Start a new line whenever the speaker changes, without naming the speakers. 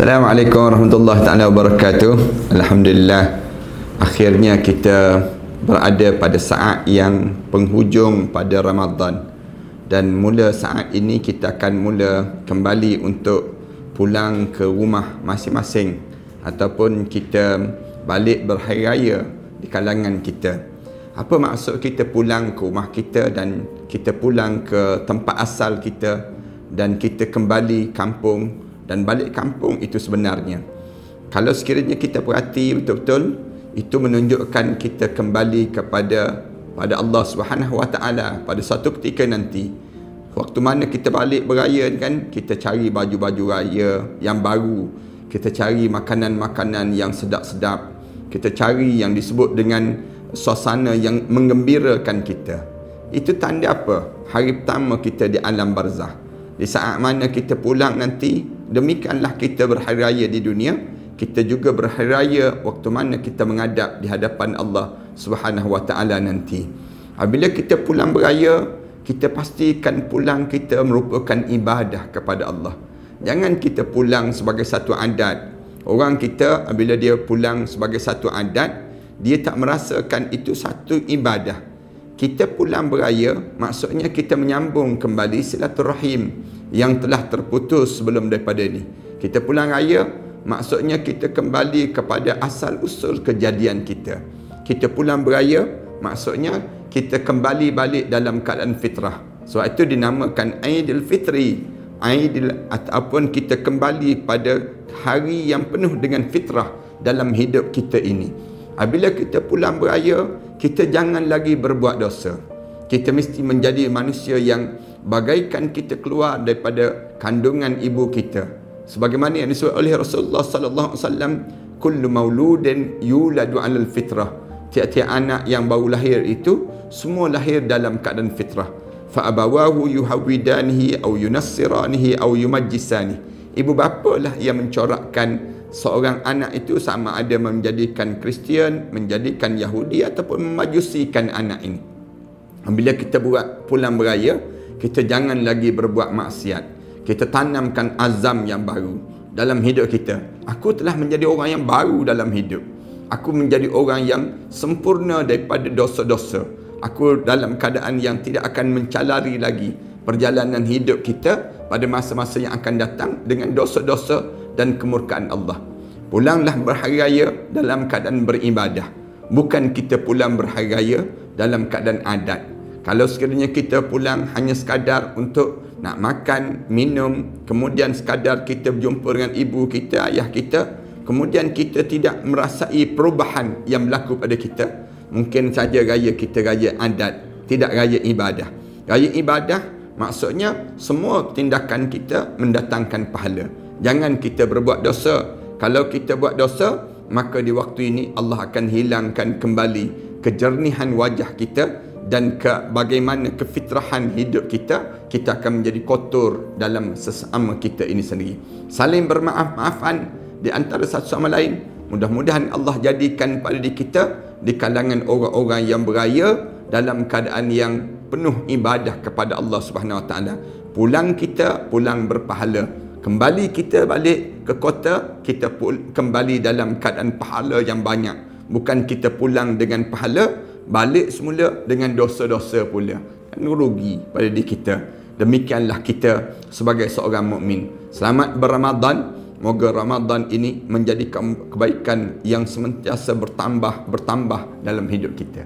Assalamualaikum warahmatullahi taala wabarakatuh. Alhamdulillah, akhirnya kita berada pada saat yang penghujung pada Ramadan, dan mula saat ini kita akan mula kembali untuk pulang ke rumah masing-masing ataupun kita balik berhari raya di kalangan kita. Apa maksud kita pulang ke rumah kita dan kita pulang ke tempat asal kita dan kita kembali kampung dan balik kampung itu sebenarnya? Kalau sekiranya kita perhati betul-betul, itu menunjukkan kita kembali kepada Allah Subhanahu Wa Taala pada satu ketika nanti. Waktu mana kita balik beraya kan, kita cari baju-baju raya yang baru, kita cari makanan-makanan yang sedap-sedap, kita cari yang disebut dengan suasana yang menggembirakan kita. Itu tanda apa? Hari pertama kita di alam barzah. Di saat mana kita pulang nanti, demikianlah kita berhari raya di dunia, kita juga berhari raya waktu mana kita menghadap di hadapan Allah Subhanahu Wa Taala nanti. Apabila kita pulang beraya, kita pastikan pulang kita merupakan ibadah kepada Allah. Jangan kita pulang sebagai satu adat. Orang kita apabila dia pulang sebagai satu adat, dia tak merasakan itu satu ibadah. Kita pulang beraya maksudnya kita menyambung kembali silaturahim yang telah terputus sebelum daripada ini. Kita pulang raya maksudnya kita kembali kepada asal usul kejadian kita. Kita pulang beraya maksudnya kita kembali balik dalam keadaan fitrah. Sebab itu dinamakan Aidil Fitri, Aidil, ataupun kita kembali pada hari yang penuh dengan fitrah dalam hidup kita ini. Apabila kita pulang beraya, kita jangan lagi berbuat dosa. Kita mesti menjadi manusia yang bagaikan kita keluar daripada kandungan ibu kita. Sebagaimana yang disebut oleh Rasulullah sallallahu alaihi wasallam, kullu mauludin yuladu 'alal fitrah. Tiap-tiap anak yang baru lahir itu semua lahir dalam keadaan fitrah. Fa abawahu yuhawidanihi aw yunassiranihi aw yumajjisani. Ibu bapa lah yang mencorakkan seorang anak itu, sama ada menjadikan Kristian, menjadikan Yahudi ataupun memajusikan anak ini. Bila kita buat pulang beraya, kita jangan lagi berbuat maksiat. Kita tanamkan azam yang baru dalam hidup kita. Aku telah menjadi orang yang baru dalam hidup. Aku menjadi orang yang sempurna daripada dosa-dosa. Aku dalam keadaan yang tidak akan mencalari lagi perjalanan hidup kita pada masa-masa yang akan datang dengan dosa-dosa dan kemurkaan Allah. Pulanglah berhari raya dalam keadaan beribadah. Bukan kita pulang berhari raya dalam keadaan adat. Kalau sekiranya kita pulang hanya sekadar untuk nak makan, minum, kemudian sekadar kita berjumpa dengan ibu kita, ayah kita, kemudian kita tidak merasai perubahan yang berlaku pada kita, mungkin saja raya kita raya adat, tidak raya ibadah. Raya ibadah maksudnya semua tindakan kita mendatangkan pahala. Jangan kita berbuat dosa. Kalau kita buat dosa, maka di waktu ini Allah akan hilangkan kembali kejernihan wajah kita dan bagaimana kefitrahan hidup kita. Kita akan menjadi kotor dalam sesama kita ini sendiri. Saling bermaaf-maafan di antara satu sama lain. Mudah-mudahan Allah jadikan pada diri kita di kalangan orang-orang yang beraya dalam keadaan yang penuh ibadah kepada Allah Subhanahu Wa Taala. Pulang kita pulang berpahala. Kembali kita balik ke kota, kita kembali dalam keadaan pahala yang banyak. Bukan kita pulang dengan pahala, balik semula dengan dosa-dosa pula. Kan rugi pada diri kita. Demikianlah kita sebagai seorang mukmin. Selamat berRamadan. Moga Ramadan ini menjadi kebaikan yang senantiasa bertambah dalam hidup kita.